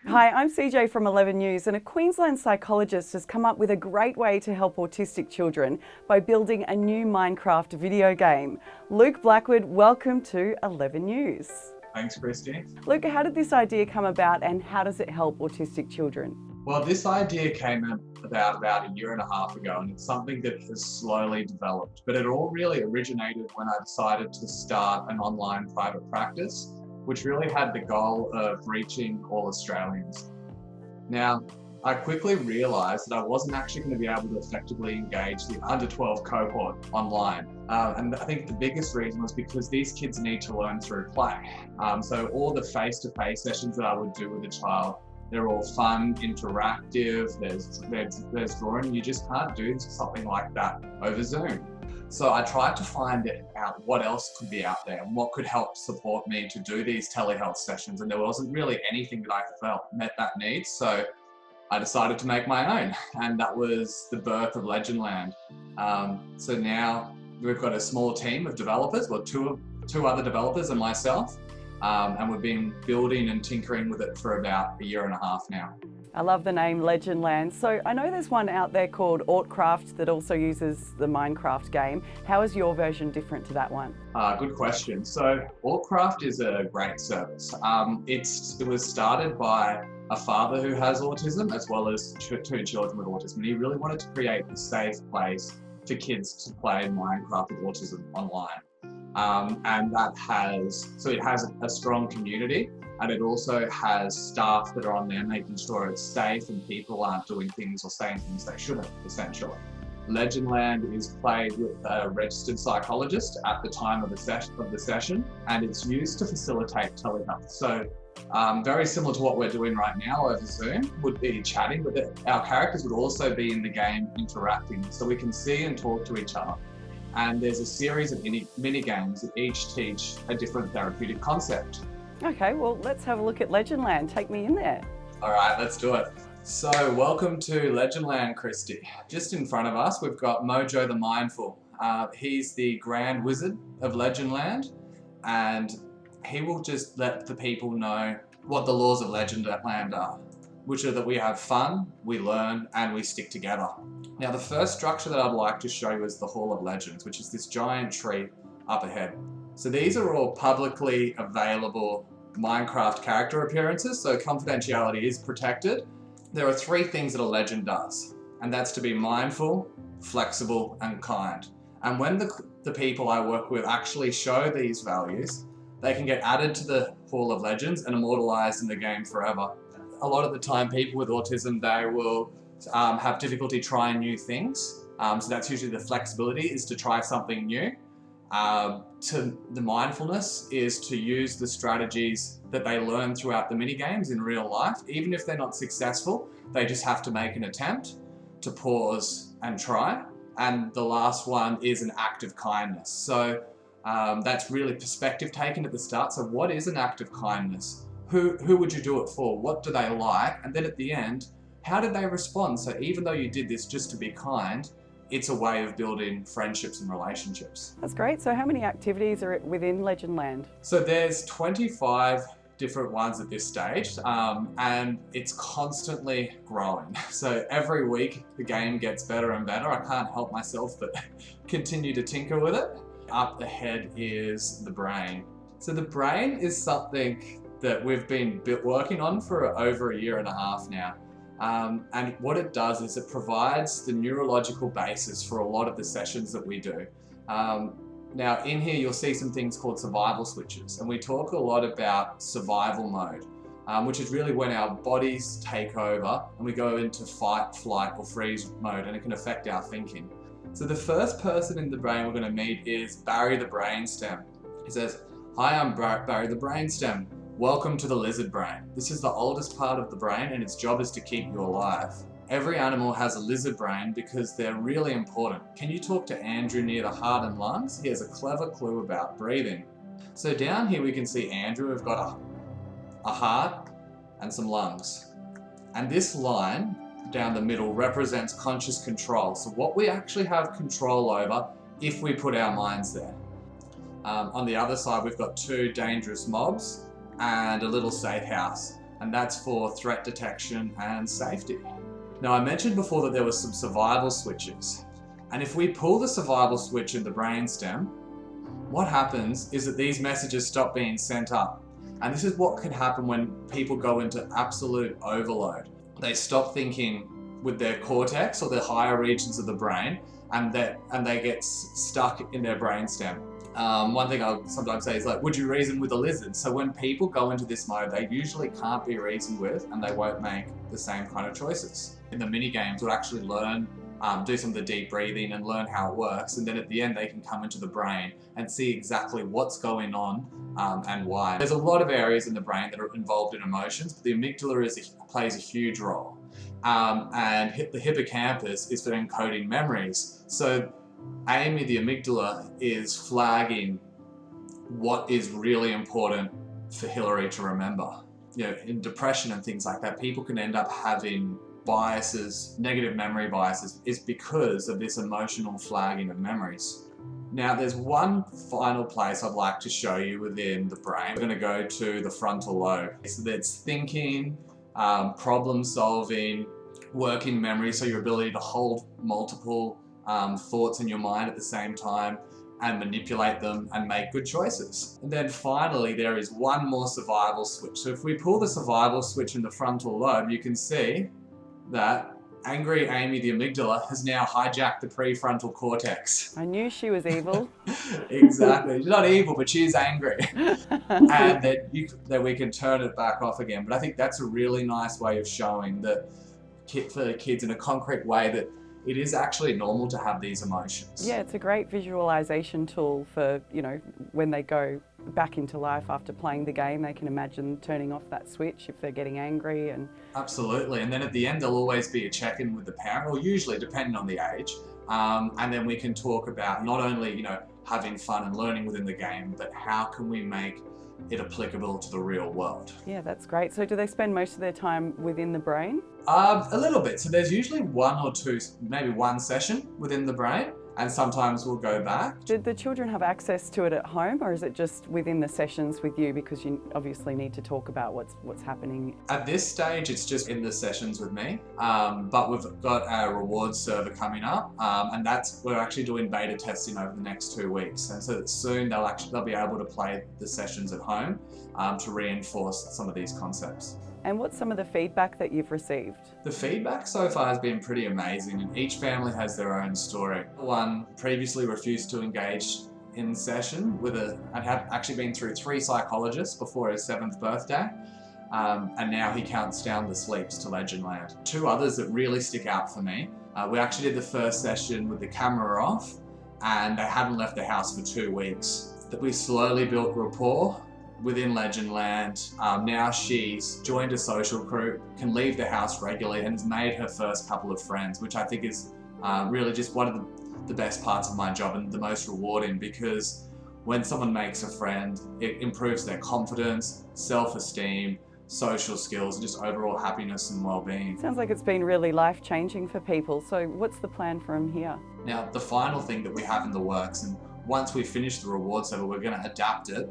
Hi, I'm CJ from 11 News, and a Queensland psychologist has come up with a great way to help autistic children by building a new Minecraft video game. Luke Blackwood, welcome to 11 News. Thanks, Christy. Luke, how did this idea come about and how does it help autistic children? Well, this idea came about a year and a half ago, and it's something that has slowly developed. But it all really originated when I decided to start an online private practice, which really had the goal of reaching all Australians. Now, I quickly realised that I wasn't actually going to be able to effectively engage the under 12 cohort online. And I think the biggest reason was because these kids need to learn through play. So all the face-to-face sessions that I would do with a child, they're all fun, interactive, there's drawing. You just can't do something like that over Zoom. So I tried to find out what else could be out there and what could help support me to do these telehealth sessions. And there wasn't really anything that I felt met that need. So I decided to make my own, and that was the birth of Legendland. So now we've got a small team of developers, well, two other developers and myself, and we've been building and tinkering with it for about a year and a half now. I love the name Legendland. So I know there's one out there called Autistic that also uses the Minecraft game. How is your version different to that one? Good question. So Autistic is a great service. It was started by a father who has autism as well as two children with autism. And he really wanted to create a safe place for kids to play Minecraft with autism online. And it has a strong community, and it also has staff that are on there making sure it's safe and people aren't doing things or saying things they shouldn't, essentially. Legendland is played with a registered psychologist at the time of the session, and it's used to facilitate telehealth. So very similar to what we're doing right now over Zoom, would be chatting, but our characters would also be in the game interacting, so we can see and talk to each other. And there's a series of mini games that each teach a different therapeutic concept. Okay, well, let's have a look at Legendland. Take me in there. All right, let's do it. So welcome to Legendland, Christy. Just in front of us, we've got Mojo the Mindful. He's the Grand Wizard of Legendland, and he will just let the people know what the laws of Legendland are, which are that we have fun, we learn, and we stick together. Now, the first structure that I'd like to show you is the Hall of Legends, which is this giant tree up ahead. So these are all publicly available Minecraft character appearances, so confidentiality is protected. There are three things that a legend does, and that's to be mindful, flexible, and kind. And when the people I work with actually show these values, they can get added to the Hall of Legends and immortalized in the game forever. A lot of the time, people with autism, they will have difficulty trying new things. So that's usually the flexibility, is to try something new. To the mindfulness is to use the strategies that they learn throughout the mini games in real life. Even if they're not successful, they just have to make an attempt to pause and try. And the last one is an act of kindness. So that's really perspective taken at the start. So what is an act of kindness? Who would you do it for? What do they like? And then at the end, how did they respond? So even though you did this just to be kind, it's a way of building friendships and relationships. That's great. So how many activities are within Legendland? So there's 25 different ones at this stage, and it's constantly growing. So every week the game gets better and better. I can't help myself but continue to tinker with it. Up ahead is the brain. So the brain is something that we've been working on for over a year and a half now. And what it does is it provides the neurological basis for a lot of the sessions that we do. Now in here you'll see some things called survival switches, and we talk a lot about survival mode, which is really when our bodies take over and we go into fight, flight or freeze mode, and it can affect our thinking. So the first person in the brain we're going to meet is Barry the brainstem. He says, "Hi, I'm Barry the brainstem. Welcome to the lizard brain. This is the oldest part of the brain, and its job is to keep you alive. Every animal has a lizard brain because they're really important. Can you talk to Andrew near the heart and lungs? He has a clever clue about breathing." So down here we can see Andrew. We've got a heart and some lungs. And this line down the middle represents conscious control. So what we actually have control over if we put our minds there. On the other side, we've got two dangerous mobs and a little safe house. and that's for threat detection and safety. Now, I mentioned before that there were some survival switches, and if we pull the survival switch in the brainstem, what happens is that these messages stop being sent up. And this is what can happen when people go into absolute overload. They stop thinking with their cortex or the higher regions of the brain, and they get stuck in their brainstem. One thing I'll sometimes say is like, would you reason with a lizard? So when people go into this mode, they usually can't be reasoned with, and they won't make the same kind of choices. In the mini games, we'll actually learn, do some of the deep breathing and learn how it works, and then at the end they can come into the brain and see exactly what's going on and why. There's a lot of areas in the brain that are involved in emotions, but the amygdala plays a huge role. And the hippocampus is for encoding memories. So Amy, the amygdala, is flagging what is really important for Hillary to remember. You know, in depression and things like that, people can end up having biases, negative memory biases, is because of this emotional flagging of memories. Now, there's one final place I'd like to show you within the brain. We're going to go to the frontal lobe. So that's thinking, problem solving, working memory, so your ability to hold multiple thoughts in your mind at the same time and manipulate them and make good choices. And then finally, there is one more survival switch. So if we pull the survival switch in the frontal lobe, you can see that angry Amy, the amygdala, has now hijacked the prefrontal cortex. I knew she was evil. Exactly. She's not evil, but she is angry. And that we can turn it back off again. But I think that's a really nice way of showing that for the kids in a concrete way that it is actually normal to have these emotions. Yeah, it's a great visualization tool for, you know, when they go back into life after playing the game, they can imagine turning off that switch if they're getting angry. And absolutely. And then at the end, there'll always be a check-in with the parent, or usually depending on the age. And then we can talk about not only, you know, having fun and learning within the game, but how can we make it applicable to the real world. Yeah, that's great. So do they spend most of their time within the brain? A little bit. So there's usually one or two, maybe one session within the brain, and sometimes we'll go back. Did the children have access to it at home, or is it just within the sessions with you, because you obviously need to talk about what's happening? At this stage, it's just in the sessions with me, but we've got a rewards server coming up, and we're actually doing beta testing over the next 2 weeks, and so that soon they'll be able to play the sessions at home to reinforce some of these concepts. And what's some of the feedback that you've received? The feedback so far has been pretty amazing, and each family has their own story. One previously refused to engage in session I'd actually been through 3 psychologists before his 7th birthday, and now he counts down the sleeps to Legendland. 2 others that really stick out for me. We actually did the first session with the camera off, and they hadn't left the house for 2 weeks. That we slowly built rapport within Legendland. Now she's joined a social group, can leave the house regularly, and has made her first couple of friends, which I think is really just one of the best parts of my job and the most rewarding, because when someone makes a friend, it improves their confidence, self-esteem, social skills, and just overall happiness and well-being. Sounds like it's been really life-changing for people. So what's the plan from here? Now, the final thing that we have in the works, and once we finish the reward server, we're going to adapt it,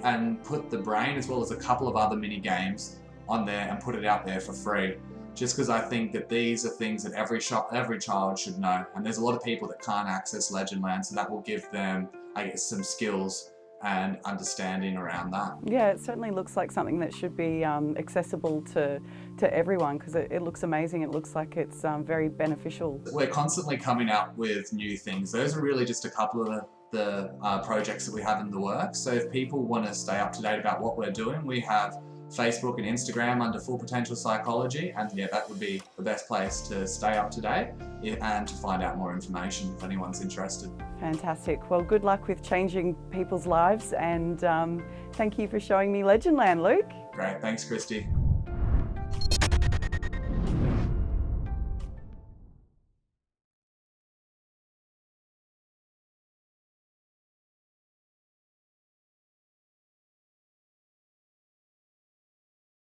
and put the brain as well as a couple of other mini games on there and put it out there for free. Just because I think that these are things that every child should know, and there's a lot of people that can't access Legendland, so that will give them, I guess, some skills and understanding around that. Yeah, it certainly looks like something that should be accessible to everyone, because it looks amazing. It looks like it's very beneficial. We're constantly coming out with new things. Those are really just a couple of the projects that we have in the works. So if people want to stay up to date about what we're doing, we have Facebook and Instagram under Full Potential Psychology, and yeah, that would be the best place to stay up to date and to find out more information if anyone's interested. Fantastic. Well, good luck with changing people's lives, and thank you for showing me Legendland, Luke. Great, thanks Christy.